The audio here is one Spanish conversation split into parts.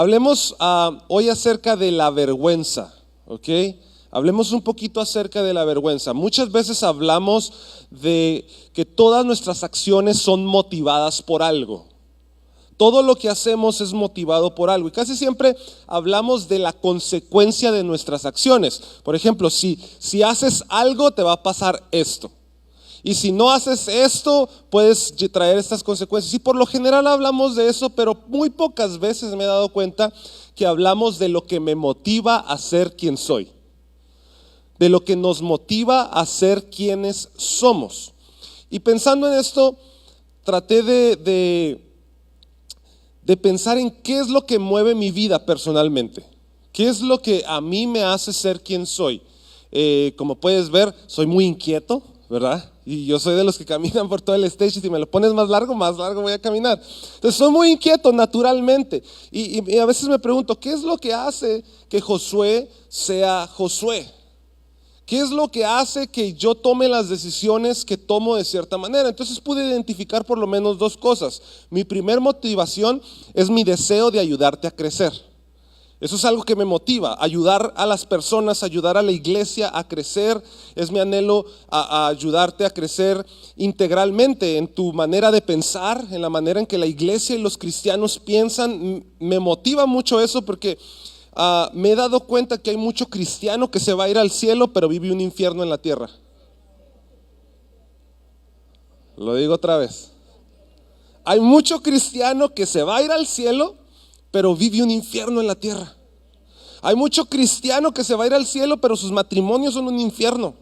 Hablemos hoy acerca de la vergüenza, ¿ok? Hablemos un poquito acerca de la vergüenza. Muchas veces hablamos de que todas nuestras acciones son motivadas por algo. Todo lo que hacemos es motivado por algo y casi siempre hablamos de la consecuencia de nuestras acciones. Por ejemplo, si haces algo te va a pasar esto. Y si no haces esto, puedes traer estas consecuencias. Y por lo general hablamos de eso, pero muy pocas veces me he dado cuenta que hablamos de lo que me motiva a ser quien soy. De lo que nos motiva a ser quienes somos. Y pensando en esto, traté de pensar en qué es lo que mueve mi vida personalmente. ¿Qué es lo que a mí me hace ser quien soy? Como puedes ver, soy muy inquieto, ¿verdad? Y yo soy de los que caminan por todo el stage y si me lo pones más largo voy a caminar. Entonces soy muy inquieto naturalmente y a veces me pregunto, ¿qué es lo que hace que Josué sea Josué? ¿Qué es lo que hace que yo tome las decisiones que tomo de cierta manera? Entonces pude identificar por lo menos dos cosas. Mi primer motivación es mi deseo de ayudarte a crecer. Eso es algo que me motiva, ayudar a las personas, ayudar a la iglesia a crecer. Es mi anhelo a ayudarte a crecer integralmente en tu manera de pensar, en la manera en que la iglesia y los cristianos piensan. Me motiva mucho eso porque me he dado cuenta que hay mucho cristiano que se va a ir al cielo pero vive un infierno en la tierra. Lo digo otra vez. Hay mucho cristiano que se va a ir al cielo pero vive un infierno en la tierra. Hay mucho cristiano que se va a ir al cielo, pero sus matrimonios son un infierno.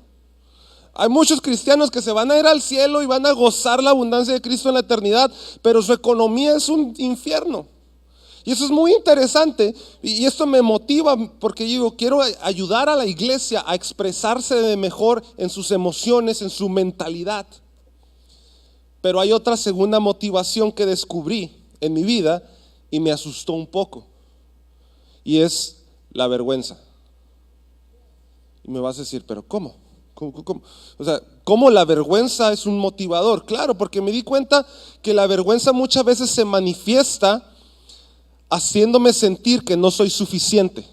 Hay muchos cristianos que se van a ir al cielo y van a gozar la abundancia de Cristo en la eternidad, pero su economía es un infierno. Y eso es muy interesante y esto me motiva porque digo, quiero ayudar a la iglesia a expresarse de mejor en sus emociones, en su mentalidad. Pero hay otra segunda motivación que descubrí en mi vida y me asustó un poco, y es la vergüenza. Y me vas a decir, pero ¿cómo? O sea, ¿cómo la vergüenza es un motivador? Claro, porque me di cuenta que la vergüenza muchas veces se manifiesta haciéndome sentir que no soy suficiente.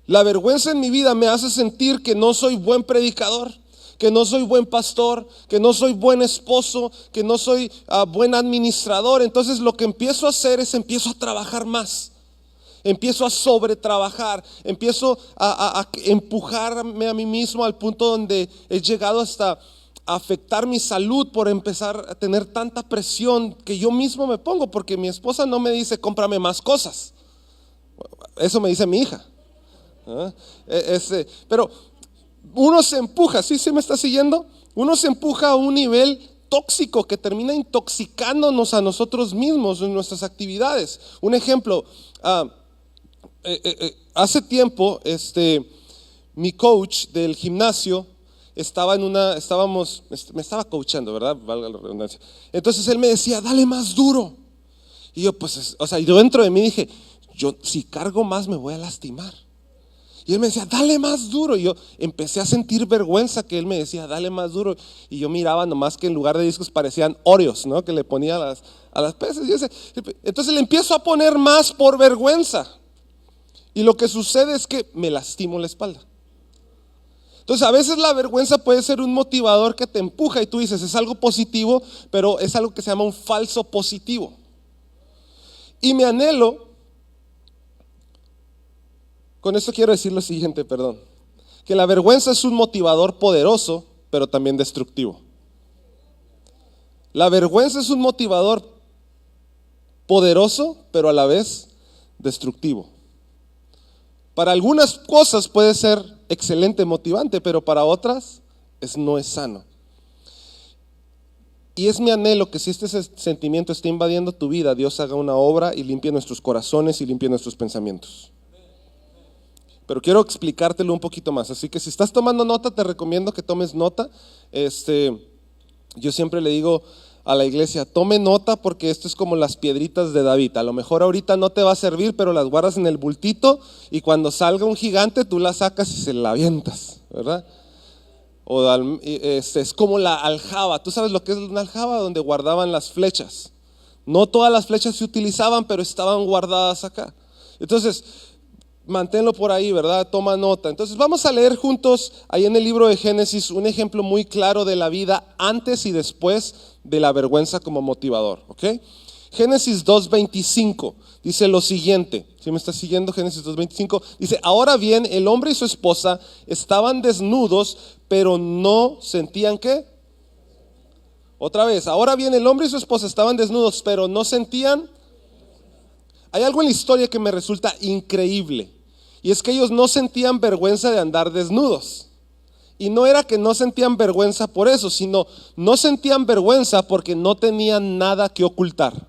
La vergüenza en mi vida me hace sentir que no soy buen predicador, que no soy buen pastor, que no soy buen esposo, que no soy buen administrador. Entonces lo que empiezo a hacer es empiezo a trabajar más, empiezo a sobretrabajar, empiezo a empujarme a mí mismo al punto donde he llegado hasta a afectar mi salud por empezar a tener tanta presión que yo mismo me pongo, porque mi esposa no me dice cómprame más cosas, eso me dice mi hija. Pero uno se empuja, ¿sí me está siguiendo? Uno se empuja a un nivel tóxico que termina intoxicándonos a nosotros mismos en nuestras actividades. Un ejemplo, hace tiempo mi coach del gimnasio me estaba coachando, ¿verdad? Valga la redundancia. Entonces él me decía, dale más duro. Y yo yo dentro de mí dije, yo si cargo más me voy a lastimar. Y él me decía, dale más duro. Y yo empecé a sentir vergüenza que él me decía, dale más duro. Y yo miraba nomás que en lugar de discos parecían Oreos, ¿no? Que le ponía a las pesas. Entonces le empiezo a poner más por vergüenza. Y lo que sucede es que me lastimo la espalda. Entonces a veces la vergüenza puede ser un motivador que te empuja y tú dices, es algo positivo, pero es algo que se llama un falso positivo. Y mi anhelo, con esto quiero decir lo siguiente, que la vergüenza es un motivador poderoso, pero también destructivo. La vergüenza es un motivador poderoso, pero a la vez destructivo. Para algunas cosas puede ser excelente, motivante, pero para otras no es sano. Y es mi anhelo que si este sentimiento está invadiendo tu vida, Dios haga una obra y limpie nuestros corazones y limpie nuestros pensamientos. Pero quiero explicártelo un poquito más, así que si estás tomando nota, te recomiendo que tomes nota. Yo siempre le digo a la iglesia, tome nota porque esto es como las piedritas de David. A lo mejor ahorita no te va a servir, pero las guardas en el bultito y cuando salga un gigante tú las sacas y se la avientas, ¿verdad? Es como la aljaba. ¿Tú sabes lo que es una aljaba? Donde guardaban las flechas, No todas las flechas se utilizaban, pero estaban guardadas acá. Entonces, manténlo por ahí, ¿verdad? Toma nota. Entonces vamos a leer juntos ahí en el libro de Génesis un ejemplo muy claro de la vida antes y después de la vergüenza como motivador, ¿ok? Génesis 2:25 dice lo siguiente, ¿sí me estás siguiendo? Génesis 2:25 dice, ahora bien, el hombre y su esposa estaban desnudos, pero no sentían ¿qué? Otra vez, ahora bien, el hombre y su esposa estaban desnudos, pero no sentían. Hay algo en la historia que me resulta increíble, y es que ellos no sentían vergüenza de andar desnudos. Y no era que no sentían vergüenza por eso, sino no sentían vergüenza porque no tenían nada que ocultar.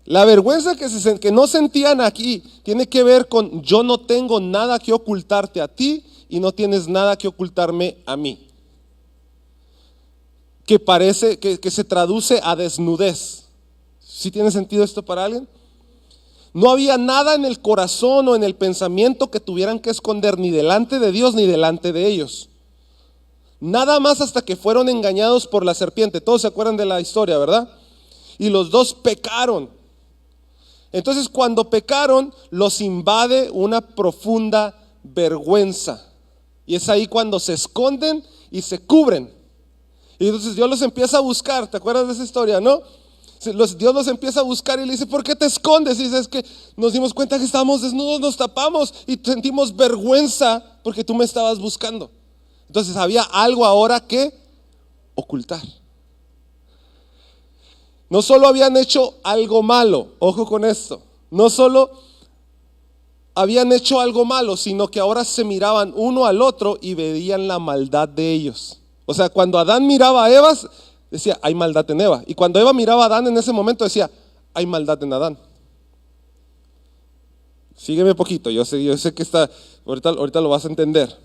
La vergüenza que no sentían aquí tiene que ver con yo no tengo nada que ocultarte a ti y no tienes nada que ocultarme a mí. Que parece que se traduce a desnudez. ¿Sí tiene sentido esto para alguien? No había nada en el corazón o en el pensamiento que tuvieran que esconder ni delante de Dios ni delante de ellos. Nada más hasta que fueron engañados por la serpiente. Todos se acuerdan de la historia, ¿verdad? Y los dos pecaron. Entonces cuando pecaron los invade una profunda vergüenza. Y es ahí cuando se esconden y se cubren. Y entonces Dios los empieza a buscar. ¿Te acuerdas de esa historia, no? Dios los empieza a buscar y le dice, ¿por qué te escondes? Y dice, es que nos dimos cuenta que estábamos desnudos, nos tapamos y sentimos vergüenza porque tú me estabas buscando. Entonces había algo ahora que ocultar. No solo habían hecho algo malo, ojo con esto, no solo habían hecho algo malo, sino que ahora se miraban uno al otro y veían la maldad de ellos. O sea, cuando Adán miraba a Eva, decía, hay maldad en Eva. Y cuando Eva miraba a Adán en ese momento, decía, hay maldad en Adán. Sígueme poquito, yo sé que ahorita lo vas a entender.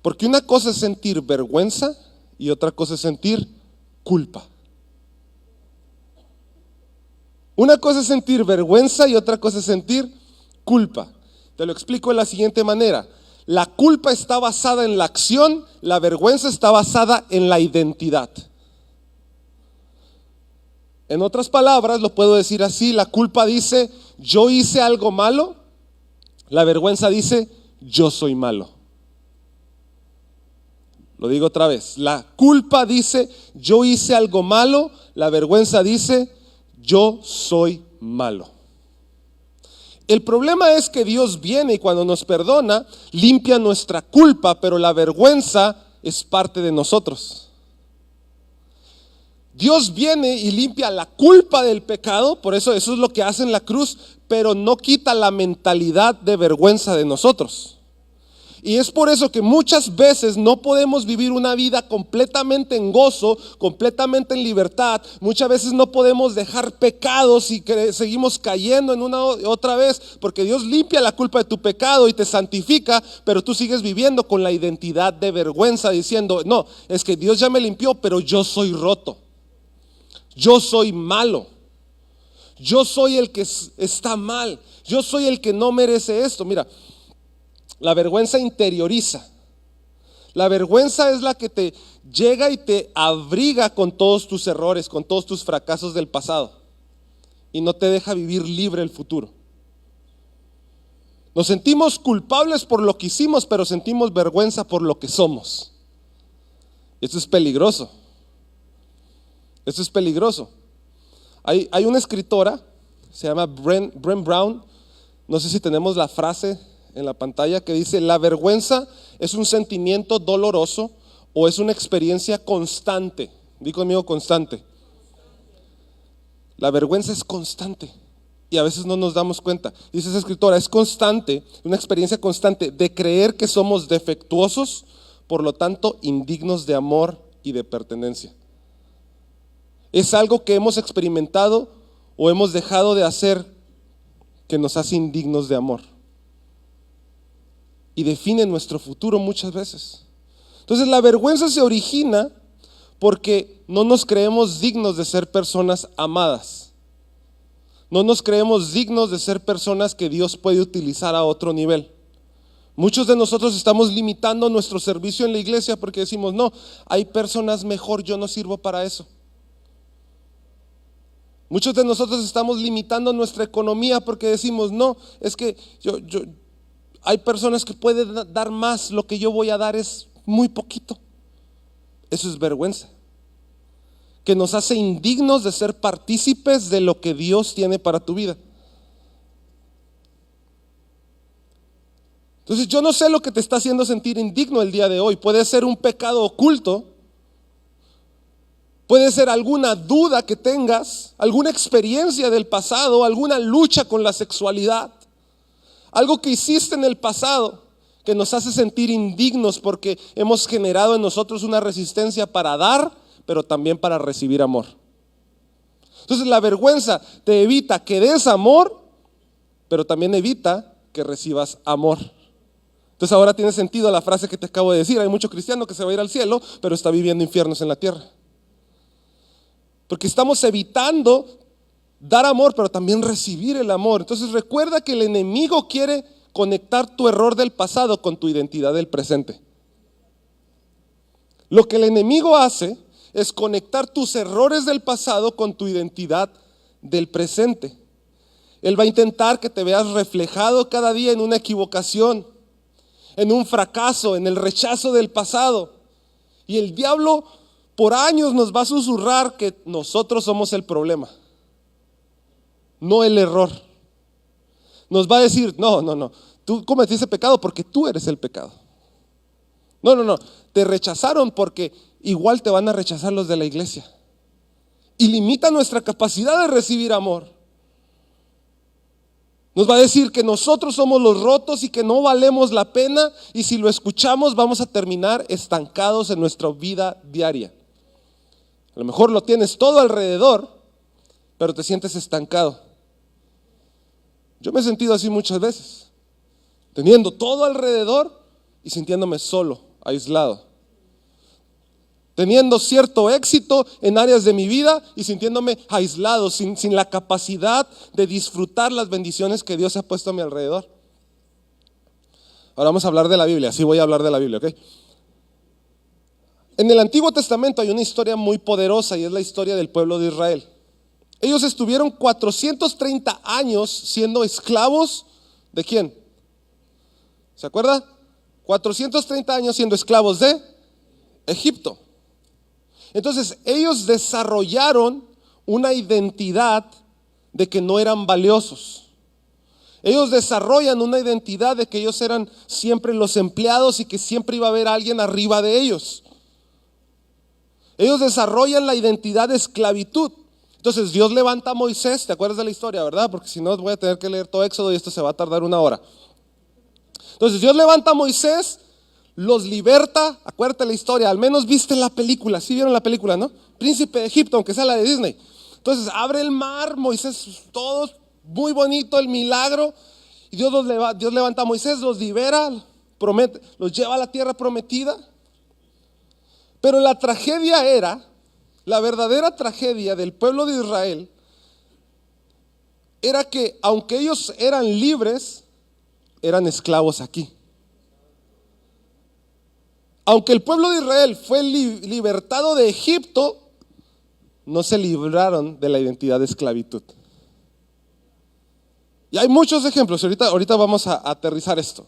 Porque una cosa es sentir vergüenza y otra cosa es sentir culpa. Una cosa es sentir vergüenza y otra cosa es sentir culpa. Te lo explico de la siguiente manera. La culpa está basada en la acción, la vergüenza está basada en la identidad. En otras palabras, lo puedo decir así, la culpa dice, yo hice algo malo, la vergüenza dice, yo soy malo. Lo digo otra vez, la culpa dice, yo hice algo malo, la vergüenza dice, yo soy malo. El problema es que Dios viene y cuando nos perdona, limpia nuestra culpa, pero la vergüenza es parte de nosotros. Dios viene y limpia la culpa del pecado, por eso es lo que hace en la cruz, pero no quita la mentalidad de vergüenza de nosotros. Y es por eso que muchas veces no podemos vivir una vida completamente en gozo, completamente en libertad. Muchas veces no podemos dejar pecados y seguimos cayendo en una otra vez, porque Dios limpia la culpa de tu pecado y te santifica, pero tú sigues viviendo con la identidad de vergüenza diciendo, no, es que Dios ya me limpió, pero yo soy roto. Yo soy malo. Yo soy el que está mal. Yo soy el que no merece esto. Mira, la vergüenza interioriza. La vergüenza es la que te llega y te abriga con todos tus errores, con todos tus fracasos del pasado y no te deja vivir libre el futuro. Nos sentimos culpables por lo que hicimos, pero sentimos vergüenza por lo que somos. Esto es peligroso. Esto es peligroso. Hay una escritora, se llama Brené Brown. No sé si tenemos la frase en la pantalla que dice, la vergüenza es un sentimiento doloroso o es una experiencia constante. Di conmigo, constante. La vergüenza es constante y a veces no nos damos cuenta. Dice esa escritora, es constante, una experiencia constante de creer que somos defectuosos, por lo tanto indignos de amor y de pertenencia. Es algo que hemos experimentado o hemos dejado de hacer que nos hace indignos de amor y define nuestro futuro muchas veces. Entonces la vergüenza se origina porque no nos creemos dignos de ser personas amadas. No nos creemos dignos de ser personas que Dios puede utilizar a otro nivel. Muchos de nosotros estamos limitando nuestro servicio en la iglesia porque decimos, no, hay personas mejor, yo no sirvo para eso. Muchos de nosotros estamos limitando nuestra economía porque decimos, no, es que hay personas que pueden dar más, lo que yo voy a dar es muy poquito. Eso es vergüenza, que nos hace indignos de ser partícipes de lo que Dios tiene para tu vida. Entonces yo no sé lo que te está haciendo sentir indigno el día de hoy. Puede ser un pecado oculto, puede ser alguna duda que tengas, alguna experiencia del pasado, alguna lucha con la sexualidad, algo que hiciste en el pasado que nos hace sentir indignos porque hemos generado en nosotros una resistencia para dar, pero también para recibir amor. Entonces la vergüenza te evita que des amor, pero también evita que recibas amor. Entonces ahora tiene sentido la frase que te acabo de decir. Hay mucho cristiano que se va a ir al cielo, pero está viviendo infiernos en la tierra. Porque estamos evitando dar amor, pero también recibir el amor. Entonces recuerda que el enemigo quiere conectar tu error del pasado con tu identidad del presente. Lo que el enemigo hace es conectar tus errores del pasado con tu identidad del presente. Él va a intentar que te veas reflejado cada día en una equivocación, en un fracaso, en el rechazo del pasado. Y el diablo por años nos va a susurrar que nosotros somos el problema, no el error. Nos va a decir, no, tú cometiste pecado porque tú eres el pecado. No, te rechazaron porque igual te van a rechazar los de la iglesia. Y limita nuestra capacidad de recibir amor. Nos va a decir que nosotros somos los rotos y que no valemos la pena, y si lo escuchamos vamos a terminar estancados en nuestra vida diaria. A lo mejor lo tienes todo alrededor, pero te sientes estancado. Yo me he sentido así muchas veces, teniendo todo alrededor y sintiéndome solo, aislado. Teniendo cierto éxito en áreas de mi vida y sintiéndome aislado, sin la capacidad de disfrutar las bendiciones que Dios ha puesto a mi alrededor. Ahora vamos a hablar de la Biblia, sí voy a hablar de la Biblia, ¿ok? En el Antiguo Testamento hay una historia muy poderosa y es la historia del pueblo de Israel. Ellos estuvieron 430 años siendo esclavos ¿de quién? ¿Se acuerda? 430 años siendo esclavos de Egipto. Entonces ellos desarrollaron una identidad de que no eran valiosos. Ellos desarrollan una identidad de que ellos eran siempre los empleados y que siempre iba a haber alguien arriba de ellos. Ellos desarrollan la identidad de esclavitud. Entonces Dios levanta a Moisés, ¿te acuerdas de la historia, verdad? Porque si no voy a tener que leer todo Éxodo y esto se va a tardar 1 hora. Entonces Dios levanta a Moisés, los liberta, acuérdate la historia, al menos viste la película, sí vieron la película, ¿no? Príncipe de Egipto, aunque sea la de Disney. Entonces abre el mar, Moisés, todo muy bonito, el milagro, y Dios levanta a Moisés, los libera, los lleva a la tierra prometida. Pero la tragedia era, la verdadera tragedia del pueblo de Israel, era que aunque ellos eran libres, eran esclavos aquí. Aunque el pueblo de Israel fue libertado de Egipto, no se libraron de la identidad de esclavitud. Y hay muchos ejemplos, ahorita vamos a aterrizar esto.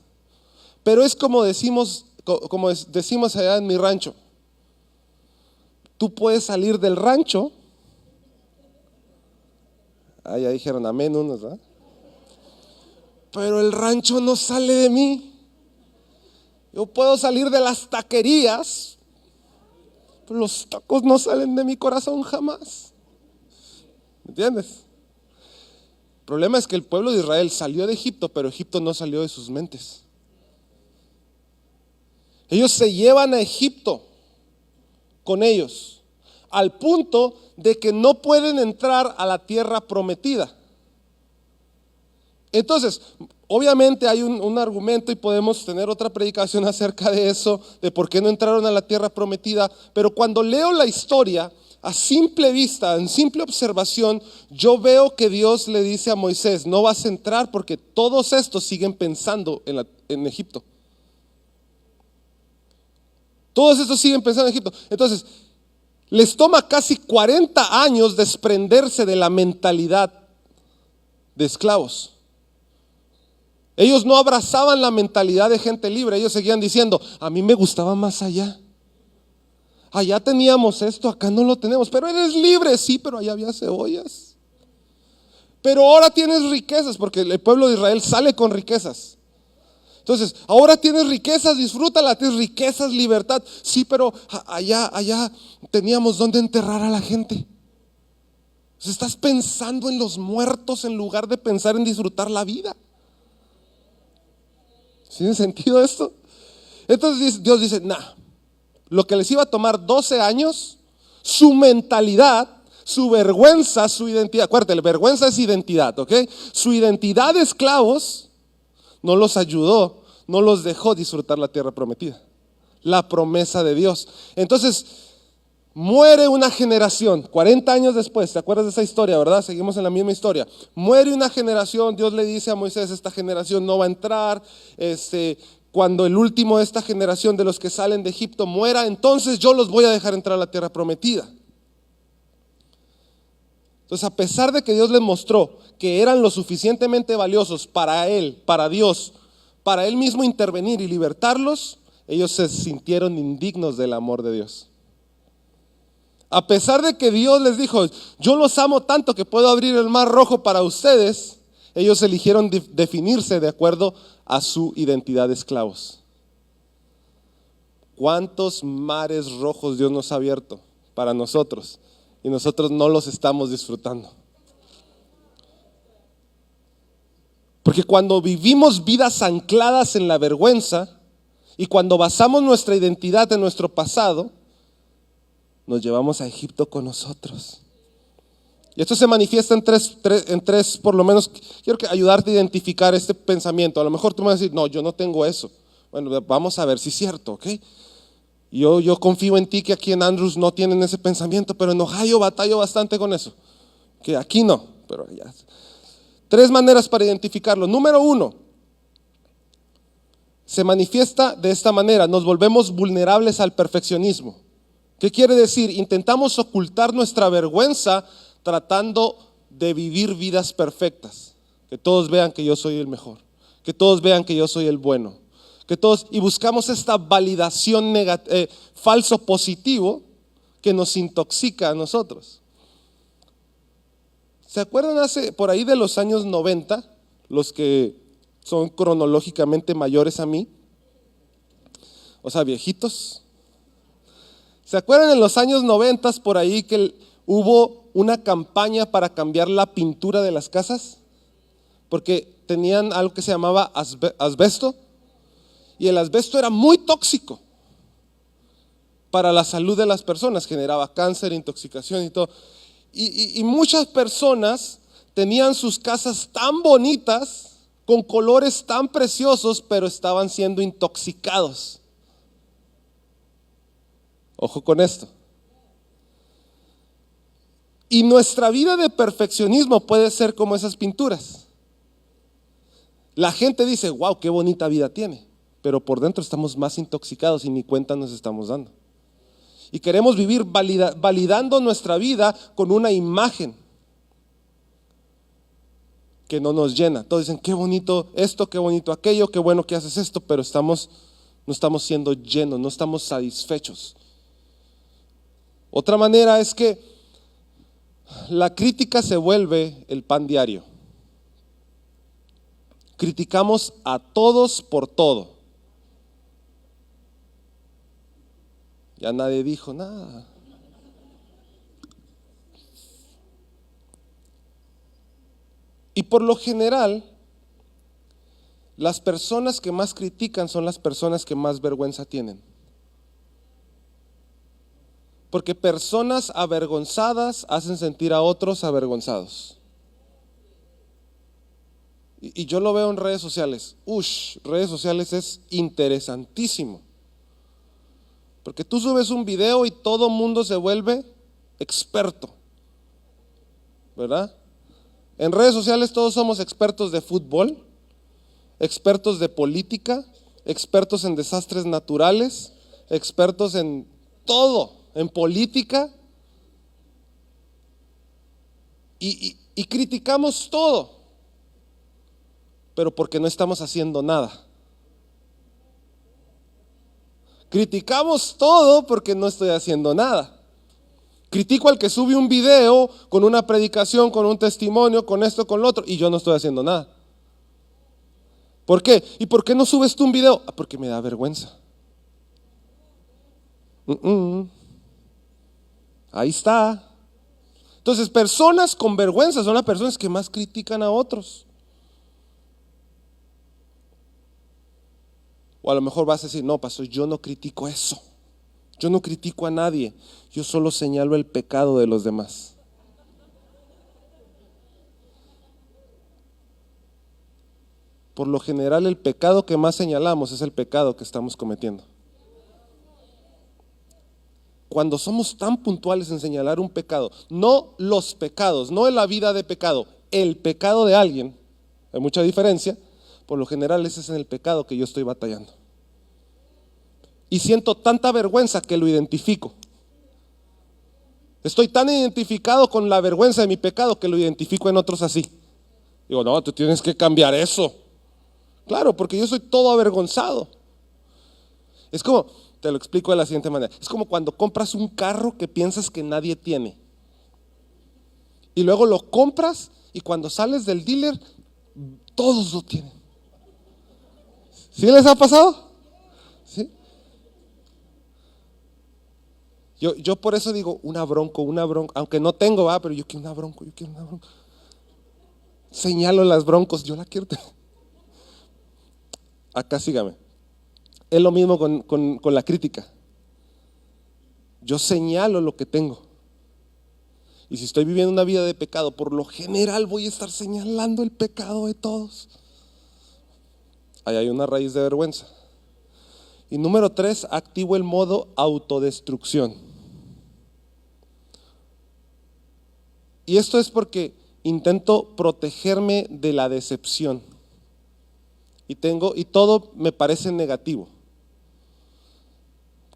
Pero es como decimos allá en mi rancho. Tú puedes salir del rancho. Ya dijeron amén unos, ¿verdad? Pero el rancho no sale de mí. Yo puedo salir de las taquerías, pero los tacos no salen de mi corazón jamás. ¿Me entiendes? El problema es que el pueblo de Israel salió de Egipto, pero Egipto no salió de sus mentes. Ellos se llevan a Egipto con ellos, al punto de que no pueden entrar a la tierra prometida. Entonces, obviamente hay un argumento y podemos tener otra predicación acerca de eso, de por qué no entraron a la tierra prometida, pero cuando leo la historia, a simple vista, en simple observación, yo veo que Dios le dice a Moisés, no vas a entrar porque todos estos siguen pensando en Egipto. Todos estos siguen pensando en Egipto. Entonces, les toma casi 40 años desprenderse de la mentalidad de esclavos. Ellos no abrazaban la mentalidad de gente libre. Ellos seguían diciendo, a mí me gustaba más allá. Allá teníamos esto, acá no lo tenemos. Pero eres libre, sí, pero allá había cebollas. Pero ahora tienes riquezas, porque el pueblo de Israel sale con riquezas. Entonces, ahora tienes riquezas, disfrútala, tienes riquezas, libertad. Sí, pero allá teníamos donde enterrar a la gente. Entonces, estás pensando en los muertos en lugar de pensar en disfrutar la vida. ¿Tiene sentido esto? Entonces Dios dice, lo que les iba a tomar 12 años, su mentalidad, su vergüenza, su identidad. Acuérdate, vergüenza es identidad, ¿ok? Su identidad de esclavos no los ayudó, no los dejó disfrutar la tierra prometida, la promesa de Dios. Entonces, muere una generación, 40 años después, ¿te acuerdas de esa historia, verdad? Seguimos en la misma historia. Muere una generación, Dios le dice a Moisés, esta generación no va a entrar, cuando el último de esta generación de los que salen de Egipto muera, entonces yo los voy a dejar entrar a la tierra prometida. Entonces, a pesar de que Dios les mostró que eran lo suficientemente valiosos para Él, para Dios, para Él mismo intervenir y libertarlos, ellos se sintieron indignos del amor de Dios. A pesar de que Dios les dijo, yo los amo tanto que puedo abrir el mar rojo para ustedes, ellos eligieron definirse de acuerdo a su identidad de esclavos. ¿Cuántos mares rojos Dios nos ha abierto para nosotros? Y nosotros no los estamos disfrutando. Porque cuando vivimos vidas ancladas en la vergüenza y cuando basamos nuestra identidad en nuestro pasado, nos llevamos a Egipto con nosotros. Y esto se manifiesta en tres, por lo menos, quiero ayudarte a identificar este pensamiento. A lo mejor tú me vas a decir, no, yo no tengo eso. Bueno, vamos a ver si es cierto, ¿ok? Yo confío en ti que aquí en Andrews no tienen ese pensamiento, pero en Ohio batallo bastante con eso. Que aquí no, pero ya. 3 maneras para identificarlo. Número 1, se manifiesta de esta manera, nos volvemos vulnerables al perfeccionismo. ¿Qué quiere decir? Intentamos ocultar nuestra vergüenza tratando de vivir vidas perfectas. Que todos vean que yo soy el mejor, que todos vean que yo soy el bueno, y buscamos esta validación falso positivo que nos intoxica a nosotros. ¿Se acuerdan por ahí de los años 90, los que son cronológicamente mayores a mí? O sea, viejitos. ¿Se acuerdan en los años 90 por ahí que hubo una campaña para cambiar la pintura de las casas? Porque tenían algo que se llamaba asbesto. Y el asbesto era muy tóxico para la salud de las personas, generaba cáncer, intoxicación y todo. Y muchas personas tenían sus casas tan bonitas, con colores tan preciosos, pero estaban siendo intoxicados. Ojo con esto. Y nuestra vida de perfeccionismo puede ser como esas pinturas. La gente dice, wow, qué bonita vida tiene. Pero por dentro estamos más intoxicados y ni cuenta nos estamos dando. Y queremos vivir validando nuestra vida con una imagen que no nos llena. Todos dicen, qué bonito esto, qué bonito aquello, qué bueno que haces esto, pero no estamos siendo llenos, no estamos satisfechos. Otra manera es que la crítica se vuelve el pan diario. Criticamos a todos por todo. Ya nadie dijo nada. Y por lo general, las personas que más critican son las personas que más vergüenza tienen. Porque personas avergonzadas hacen sentir a otros avergonzados. Y yo lo veo en redes sociales. Redes sociales es interesantísimo. Porque tú subes un video y todo mundo se vuelve experto, ¿verdad? En redes sociales todos somos expertos de fútbol, expertos de política, expertos en desastres naturales, expertos en todo, en política, y criticamos todo, pero porque no estamos haciendo nada. Criticamos todo porque no estoy haciendo nada. Critico al que sube un video con una predicación, con un testimonio, con esto, con lo otro, y yo no estoy haciendo nada. ¿Por qué? ¿Y por qué no subes tú un video? Porque me da vergüenza. Ahí está. Entonces, personas con vergüenza son las personas que más critican a otros. O a lo mejor vas a decir, no, pastor, yo no critico eso. Yo no critico a nadie. Yo solo señalo el pecado de los demás. Por lo general, el pecado que más señalamos es el pecado que estamos cometiendo. Cuando somos tan puntuales en señalar un pecado, no los pecados, no en la vida de pecado, el pecado de alguien, hay mucha diferencia. Por lo general ese es en el pecado que yo estoy batallando. Y siento tanta vergüenza que lo identifico. Estoy tan identificado con la vergüenza de mi pecado que lo identifico en otros así. Digo, no, tú tienes que cambiar eso. Claro, porque yo soy todo avergonzado. Es como, te lo explico de la siguiente manera. Es como cuando compras un carro que piensas que nadie tiene. Y luego lo compras y cuando sales del dealer, todos lo tienen. ¿Sí les ha pasado? ¿Sí? Yo por eso digo, una bronco, aunque no tengo, pero yo quiero una bronco. Señalo las broncos, yo la quiero tener. Acá sígame. Es lo mismo con la crítica. Yo señalo lo que tengo. Y si estoy viviendo una vida de pecado, por lo general voy a estar señalando el pecado de todos. Ahí hay una raíz de vergüenza. Y número 3, activo el modo autodestrucción. Y esto es porque intento protegerme de la decepción. Y todo me parece negativo.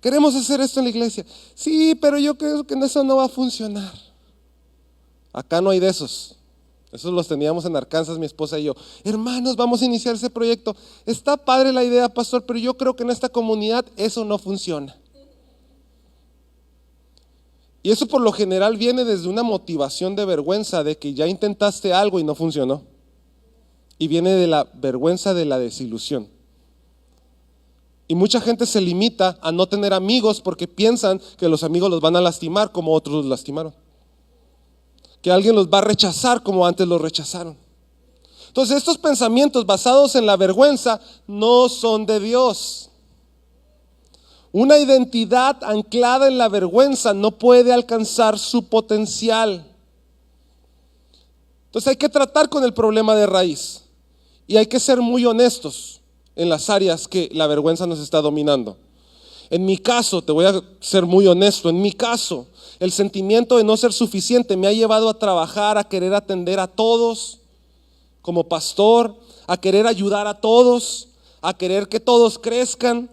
Queremos hacer esto en la iglesia. Sí, pero yo creo que eso no va a funcionar. Acá no hay de esos. Esos los teníamos en Arkansas, mi esposa y yo. Hermanos, vamos a iniciar ese proyecto. Está padre la idea, pastor, pero yo creo que en esta comunidad eso no funciona. Y eso por lo general viene desde una motivación de vergüenza de que ya intentaste algo y no funcionó. Y viene de la vergüenza de la desilusión. Y mucha gente se limita a no tener amigos porque piensan que los amigos los van a lastimar como otros los lastimaron. Que alguien los va a rechazar como antes los rechazaron. Entonces estos pensamientos basados en la vergüenza no son de Dios. Una identidad anclada en la vergüenza no puede alcanzar su potencial. Entonces hay que tratar con el problema de raíz. Y hay que ser muy honestos en las áreas que la vergüenza nos está dominando. En mi caso, te voy a ser muy honesto, en mi caso, el sentimiento de no ser suficiente me ha llevado a trabajar, a querer atender a todos como pastor, a querer ayudar a todos, a querer que todos crezcan.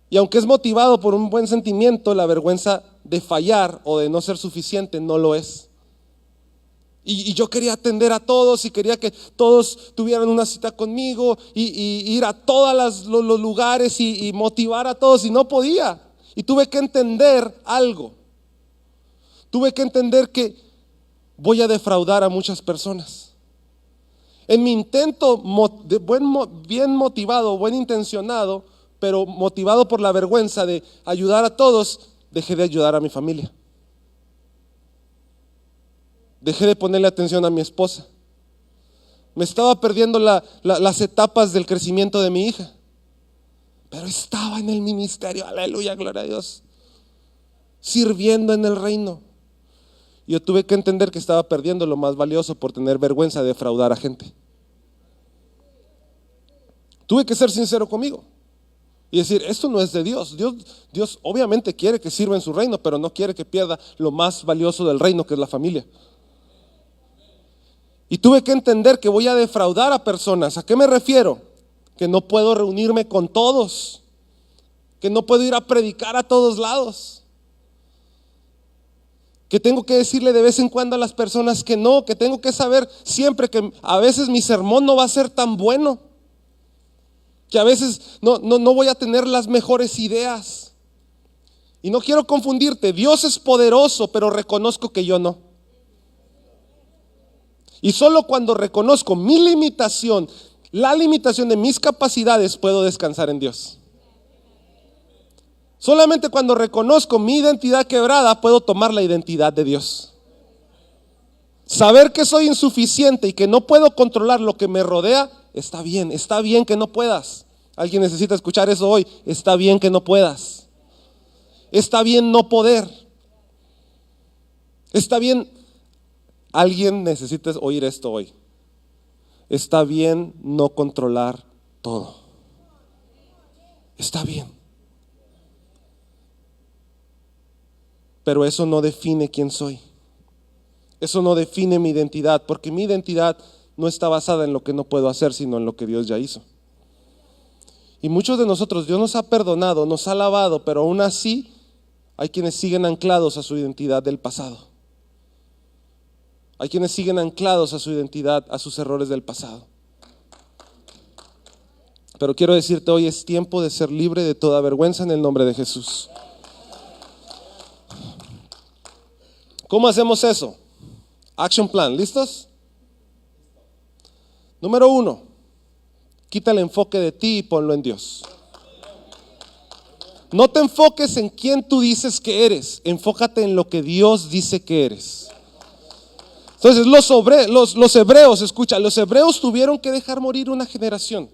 Y aunque es motivado por un buen sentimiento, la vergüenza de fallar o de no ser suficiente no lo es. Y yo quería atender a todos y quería que todos tuvieran una cita conmigo y ir a todos los lugares y motivar a todos y no podía. Y tuve que entender algo. Tuve que entender que voy a defraudar a muchas personas. En mi intento bien motivado, buen intencionado, pero motivado por la vergüenza de ayudar a todos, dejé de ayudar a mi familia. Dejé de ponerle atención a mi esposa. Me estaba perdiendo las etapas del crecimiento de mi hija. Pero estaba en el ministerio, aleluya, gloria a Dios, sirviendo en el reino. Yo tuve que entender que estaba perdiendo lo más valioso por tener vergüenza de defraudar a gente. Tuve que ser sincero conmigo y decir, esto no es de Dios. Dios obviamente quiere que sirva en su reino, pero no quiere que pierda lo más valioso del reino, que es la familia. Y tuve que entender que voy a defraudar a personas. ¿A qué me refiero? Que no puedo reunirme con todos. que no puedo ir a predicar a todos lados, que tengo que decirle de vez en cuando a las personas que no, que tengo que saber siempre que a veces mi sermón no va a ser tan bueno, que a veces no voy a tener las mejores ideas. Y no quiero confundirte, Dios es poderoso, pero reconozco que yo no. Y solo cuando reconozco mi limitación, la limitación de mis capacidades, puedo descansar en Dios. Solamente cuando reconozco mi identidad quebrada, puedo tomar la identidad de Dios. Saber que soy insuficiente y que no puedo controlar lo que me rodea, está bien que no puedas. Alguien necesita escuchar eso hoy. Está bien que no puedas. Está bien no poder. Está bien. Alguien necesita oír esto hoy. Está bien no controlar todo. Está bien. Pero eso no define quién soy. Eso no define mi identidad, porque mi identidad no está basada en lo que no puedo hacer, sino en lo que Dios ya hizo. Y muchos de nosotros, Dios nos ha perdonado, nos ha lavado, pero aún así hay quienes siguen anclados a su identidad del pasado. Hay quienes siguen anclados a su identidad, a sus errores del pasado. Pero quiero decirte hoy, es tiempo de ser libre de toda vergüenza en el nombre de Jesús. ¿Cómo hacemos eso? Action plan, ¿listos? Número 1, quita el enfoque de ti y ponlo en Dios. No te enfoques en quién tú dices que eres, enfócate en lo que Dios dice que eres. Entonces los hebreos, escucha, los hebreos tuvieron que dejar morir una generación.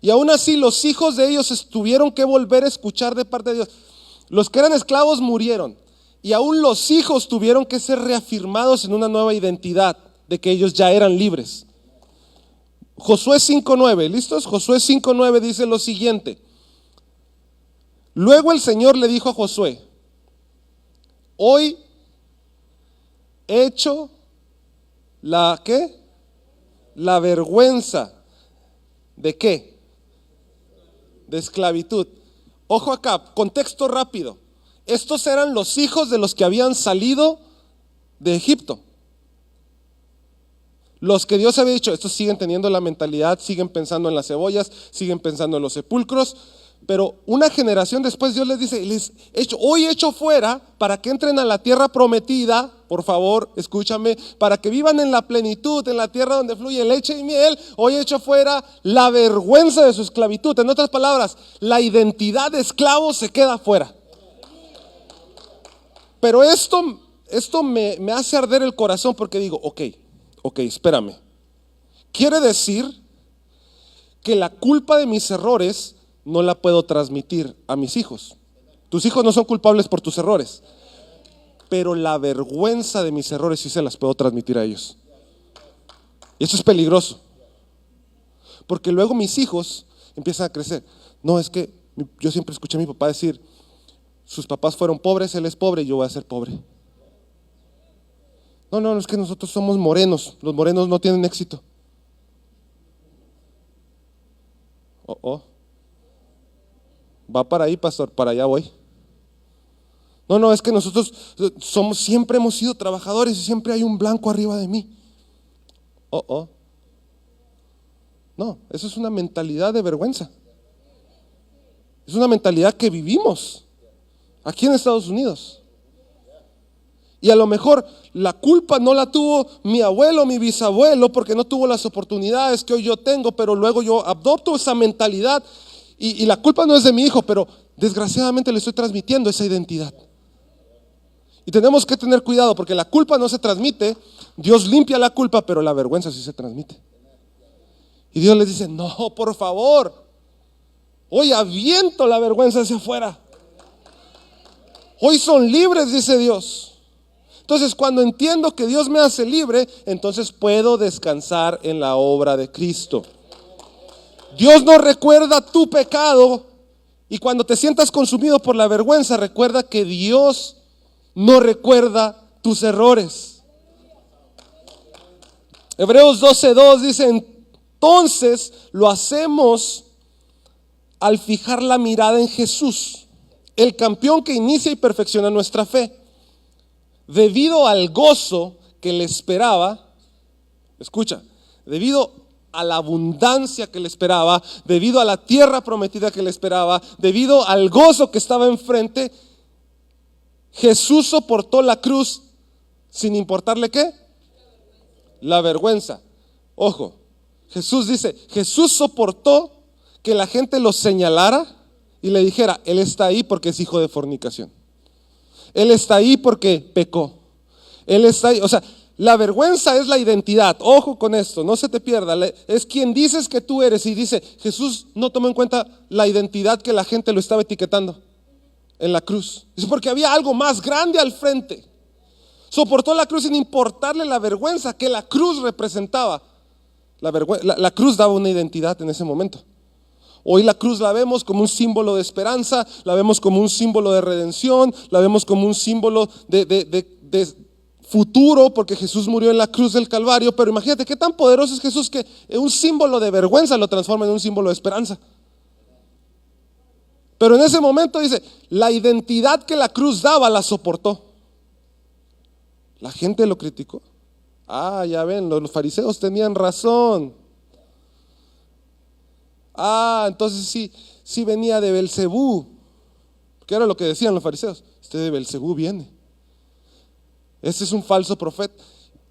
Y aún así los hijos de ellos tuvieron que volver a escuchar de parte de Dios. Los que eran esclavos murieron. Y aún los hijos tuvieron que ser reafirmados en una nueva identidad de que ellos ya eran libres. Josué 5:9, ¿listos? Josué 5:9 dice lo siguiente. Luego el Señor le dijo a Josué: hoy he hecho la ¿qué? La vergüenza ¿de qué? De esclavitud. Ojo acá, contexto rápido. Estos eran los hijos de los que habían salido de Egipto. Los que Dios había dicho, estos siguen teniendo la mentalidad, siguen pensando en las cebollas, siguen pensando en los sepulcros. Pero una generación después Dios les dice, hoy he hecho fuera para que entren a la tierra prometida, por favor, escúchame, para que vivan en la plenitud, en la tierra donde fluye leche y miel. Hoy he hecho fuera la vergüenza de su esclavitud. En otras palabras, la identidad de esclavo se queda fuera. Pero esto me hace arder el corazón porque digo, ok, espérame. Quiere decir que la culpa de mis errores no la puedo transmitir a mis hijos. Tus hijos no son culpables por tus errores, pero la vergüenza de mis errores sí se las puedo transmitir a ellos. Y eso es peligroso, porque luego mis hijos empiezan a crecer. No, es que yo siempre escuché a mi papá decir, sus papás fueron pobres, él es pobre y yo voy a ser pobre. No, es que nosotros somos morenos, los morenos no tienen éxito. Va para ahí, pastor, para allá voy. No, es que nosotros siempre hemos sido trabajadores y siempre hay un blanco arriba de mí. No, eso es una mentalidad de vergüenza. Es una mentalidad que vivimos aquí en Estados Unidos. Y a lo mejor la culpa no la tuvo mi abuelo, mi bisabuelo, porque no tuvo las oportunidades que hoy yo tengo, pero luego yo adopto esa mentalidad y la culpa no es de mi hijo, pero desgraciadamente le estoy transmitiendo esa identidad. Y tenemos que tener cuidado porque la culpa no se transmite, Dios limpia la culpa, pero la vergüenza sí se transmite. Y Dios les dice, no, por favor, hoy aviento la vergüenza hacia afuera. Hoy son libres, dice Dios. Entonces, cuando entiendo que Dios me hace libre, entonces puedo descansar en la obra de Cristo. Dios no recuerda tu pecado, y cuando te sientas consumido por la vergüenza, recuerda que Dios no recuerda tus errores. Hebreos 12:2 dice, entonces lo hacemos al fijar la mirada en Jesús, el campeón que inicia y perfecciona nuestra fe. Debido al gozo que le esperaba, escucha, debido a la abundancia que le esperaba, debido a la tierra prometida que le esperaba, debido al gozo que estaba enfrente, Jesús soportó la cruz sin importarle ¿qué? La vergüenza. Ojo, Jesús dice, Jesús soportó que la gente lo señalara y le dijera, Él está ahí porque es hijo de fornicación. Él está ahí porque pecó. Él está ahí, o sea, la vergüenza es la identidad. Ojo con esto, no se te pierda. Es quien dices que tú eres. Y dice, Jesús no tomó en cuenta la identidad que la gente lo estaba etiquetando en la cruz. Es porque había algo más grande al frente. Soportó la cruz sin importarle la vergüenza que la cruz representaba. La cruz daba una identidad en ese momento. Hoy la cruz la vemos como un símbolo de esperanza, la vemos como un símbolo de redención, la vemos como un símbolo de futuro, porque Jesús murió en la cruz del Calvario. Pero imagínate qué tan poderoso es Jesús que un símbolo de vergüenza lo transforma en un símbolo de esperanza. Pero en ese momento dice, la identidad que la cruz daba la soportó. La gente lo criticó. Ya ven, los fariseos tenían razón. Entonces sí venía de Belcebú. ¿Qué era lo que decían los fariseos? Este de Belcebú viene. Este es un falso profeta.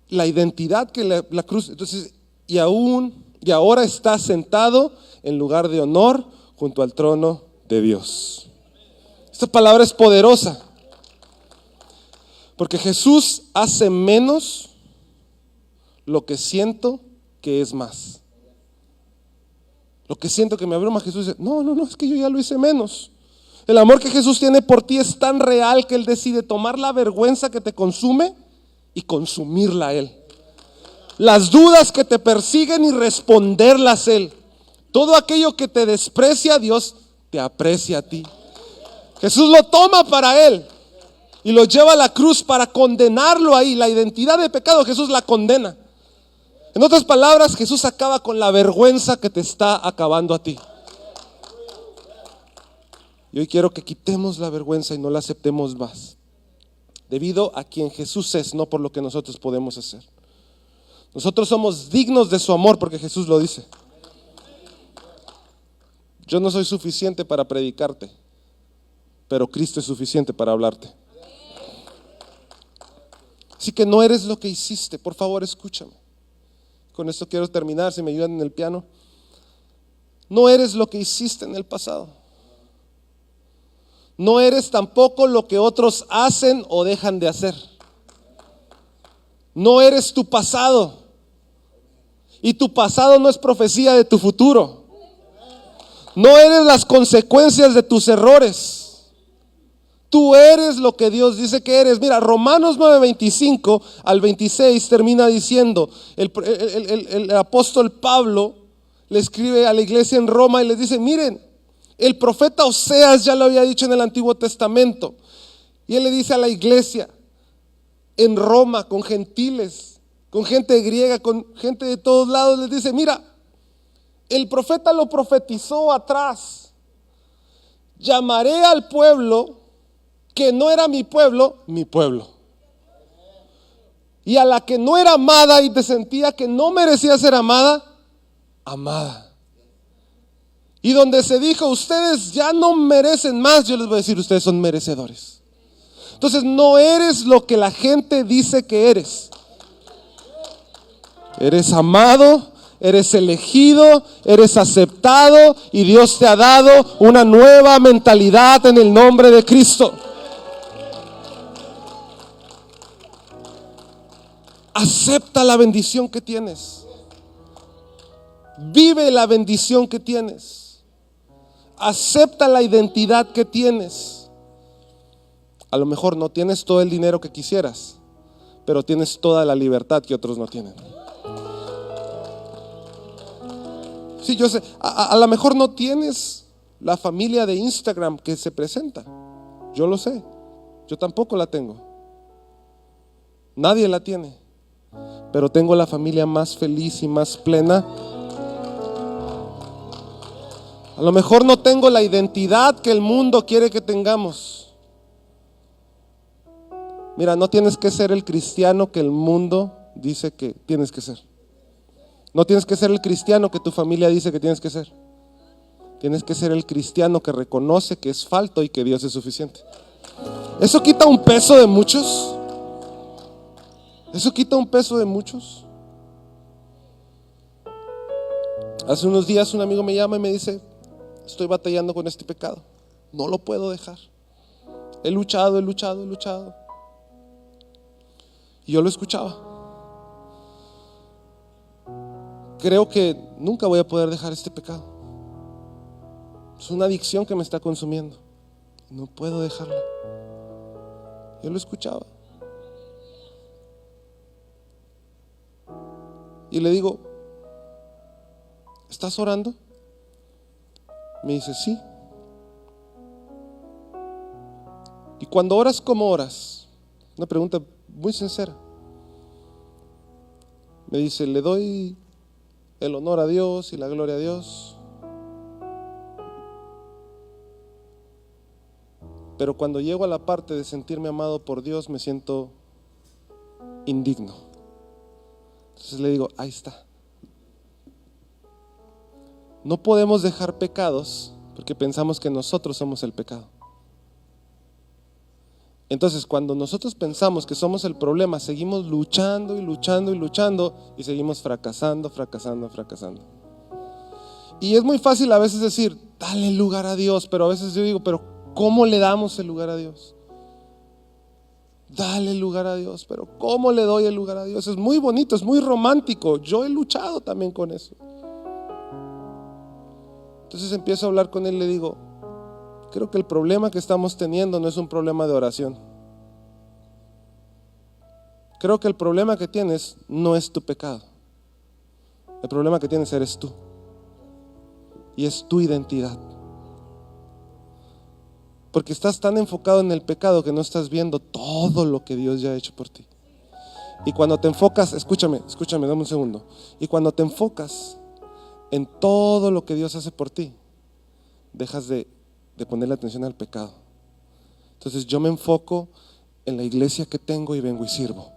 La identidad que la cruz, entonces, y ahora está sentado en lugar de honor junto al trono de Dios. Esta palabra es poderosa, porque Jesús hace menos lo que siento que es más. Lo que siento que me abruma, Jesús dice, no, es que yo ya lo hice menos. El amor que Jesús tiene por ti es tan real que Él decide tomar la vergüenza que te consume y consumirla a Él. Las dudas que te persiguen y responderlas a Él. Todo aquello que te desprecia, Dios te aprecia a ti. Jesús lo toma para Él y lo lleva a la cruz para condenarlo ahí. La identidad de pecado Jesús la condena. En otras palabras, Jesús acaba con la vergüenza que te está acabando a ti. Y hoy quiero que quitemos la vergüenza y no la aceptemos más, debido a quien Jesús es, no por lo que nosotros podemos hacer. Nosotros somos dignos de su amor porque Jesús lo dice. Yo no soy suficiente para predicarte, pero Cristo es suficiente para hablarte. Así que no eres lo que hiciste. Por favor, escúchame. Con esto quiero terminar, si me ayudan en el piano. No eres lo que hiciste en el pasado. No eres tampoco lo que otros hacen o dejan de hacer. No eres tu pasado. Y tu pasado no es profecía de tu futuro. No eres las consecuencias de tus errores. Tú eres lo que Dios dice que eres. Mira, Romanos 9:25 al 26 termina diciendo, el apóstol Pablo le escribe a la iglesia en Roma y les dice, miren, el profeta Oseas ya lo había dicho en el Antiguo Testamento. Y él le dice a la iglesia en Roma, con gentiles, con gente griega, con gente de todos lados, les dice, mira, el profeta lo profetizó atrás. Llamaré al pueblo que no era mi pueblo, mi pueblo. Y a la que no era amada y te sentía que no merecía ser amada, amada. Y donde se dijo, ustedes ya no merecen más, yo les voy a decir, ustedes son merecedores. Entonces no eres lo que la gente dice que eres. Eres amado, eres elegido, eres aceptado y Dios te ha dado una nueva mentalidad en el nombre de Cristo. Acepta la bendición que tienes. Vive la bendición que tienes. Acepta la identidad que tienes. A lo mejor no tienes todo el dinero que quisieras, pero tienes toda la libertad que otros no tienen. Sí, yo sé, a lo mejor no tienes la familia de Instagram que se presenta. Yo lo sé, yo tampoco la tengo. Nadie la tiene. Pero tengo la familia más feliz y más plena A lo mejor no tengo la identidad que el mundo quiere que tengamos. Mira, no tienes que ser el cristiano que el mundo dice que tienes que ser. No tienes que ser el cristiano que tu familia dice que tienes que ser. Tienes que ser el cristiano que reconoce que es falto y que Dios es suficiente. Eso quita un peso de muchos. Eso quita un peso de muchos. Hace unos días un amigo me llama y me dice: estoy batallando con este pecado, no lo puedo dejar. He luchado. Y yo lo escuchaba. Creo que nunca voy a poder dejar este pecado. Es una adicción que me está consumiendo. No puedo dejarla. Yo lo escuchaba. Y le digo: ¿estás orando? Me dice: sí. Y cuando oras, ¿cómo oras? Una pregunta muy sincera. Me dice: le doy el honor a Dios y la gloria a Dios, pero cuando llego a la parte de sentirme amado por Dios, me siento indigno. Entonces le digo: ahí está. No podemos dejar pecados porque pensamos que nosotros somos el pecado. Entonces, cuando nosotros pensamos que somos el problema, seguimos luchando y seguimos fracasando. Y es muy fácil a veces decir: dale lugar a Dios, pero a veces yo digo: pero ¿cómo le damos el lugar a Dios? Dale lugar a Dios, pero ¿cómo le doy el lugar a Dios? Es muy bonito, es muy romántico. Yo he luchado también con eso. Entonces empiezo a hablar con él y le digo: creo que el problema que estamos teniendo no es un problema de oración. Creo que el problema que tienes no es tu pecado. El problema que tienes eres tú. Y es tu identidad. Porque estás tan enfocado en el pecado que no estás viendo todo lo que Dios ya ha hecho por ti. Y cuando te enfocas, escúchame, dame un segundo. Y cuando te enfocas en todo lo que Dios hace por ti, dejas de ponerle atención al pecado. Entonces yo me enfoco en la iglesia que tengo y vengo y sirvo.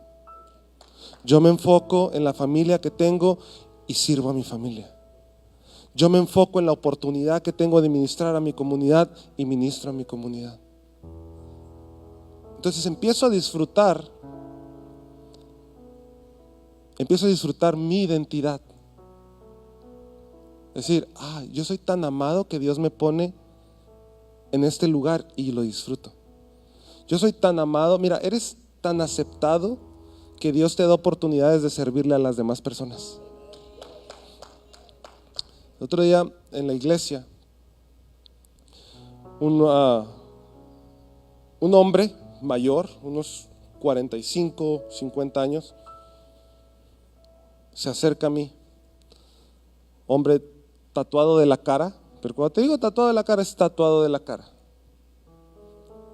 Yo me enfoco en la familia que tengo y sirvo a mi familia. Yo me enfoco en la oportunidad que tengo de ministrar a mi comunidad y ministro a mi comunidad. Entonces empiezo a disfrutar mi identidad. Es decir: yo soy tan amado que Dios me pone en este lugar y lo disfruto. Yo soy tan amado, mira, eres tan aceptado que Dios te da oportunidades de servirle a las demás personas. El otro día en la iglesia, un hombre mayor, unos 45, 50 años, se acerca a mí. Hombre tatuado de la cara, pero cuando te digo tatuado de la cara, es tatuado de la cara.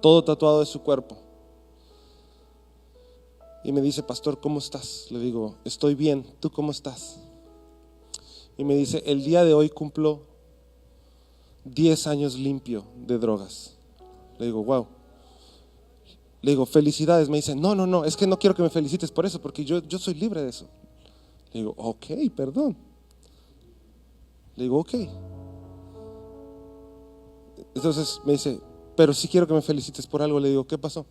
Todo tatuado de su cuerpo. Y me dice: pastor, ¿cómo estás? Le digo: estoy bien, ¿tú cómo estás? Y me dice: el día de hoy cumplo 10 años limpio de drogas. Le digo: wow. Le digo: felicidades. Me dice: no, es que no quiero que me felicites por eso, porque yo soy libre de eso. Le digo: ok, perdón. Le digo: ok. Entonces me dice: pero sí quiero que me felicites por algo. Le digo: ¿qué pasó?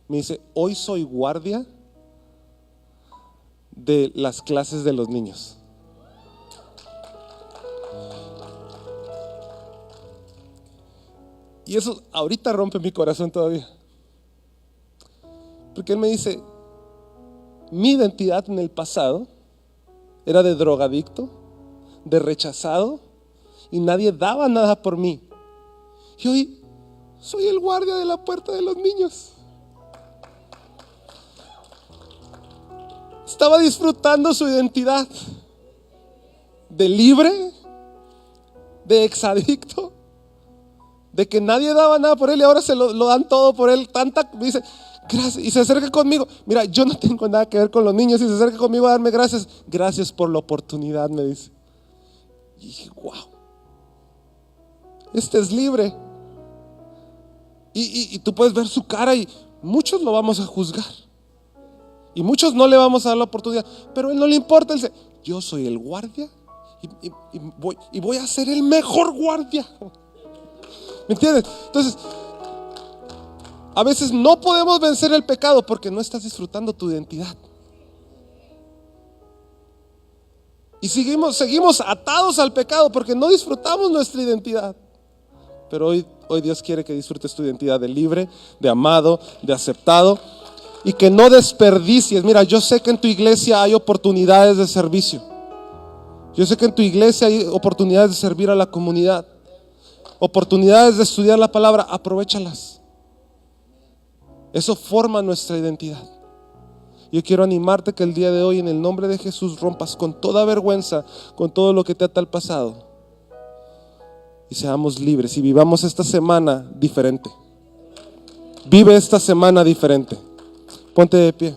Me dice: hoy soy guardia de las clases de los niños. Y eso ahorita rompe mi corazón todavía. Porque él me dice: mi identidad en el pasado era de drogadicto, de rechazado, y nadie daba nada por mí. Y hoy soy el guardia de la puerta de los niños. Estaba disfrutando su identidad de libre, de exadicto, de que nadie daba nada por él y ahora se lo dan todo por él. Me dice: gracias. Y se acerca conmigo. Mira, yo no tengo nada que ver con los niños. Y se acerca conmigo a darme gracias. Gracias por la oportunidad, me dice. Y dije: wow. este es libre. Y tú puedes ver su cara y muchos lo vamos a juzgar. Y muchos no le vamos a dar la oportunidad. Pero a él no le importa. Él dice, yo soy el guardia y voy a ser el mejor guardia. ¿Me entiendes? Entonces, a veces no podemos vencer el pecado porque no estás disfrutando tu identidad. Y seguimos atados al pecado porque no disfrutamos nuestra identidad. Pero hoy Dios quiere que disfrutes tu identidad de libre, de amado, de aceptado, y que no desperdicies. Mira, yo sé que en tu iglesia hay oportunidades de servicio. Yo sé que en tu iglesia hay oportunidades de servir a la comunidad, oportunidades de estudiar la palabra. Aprovéchalas. Eso forma nuestra identidad. Yo quiero animarte que el día de hoy, en el nombre de Jesús, rompas con toda vergüenza, con todo lo que te ata al pasado, y seamos libres y vivamos esta semana diferente. Vive esta semana diferente. Ponte de pie.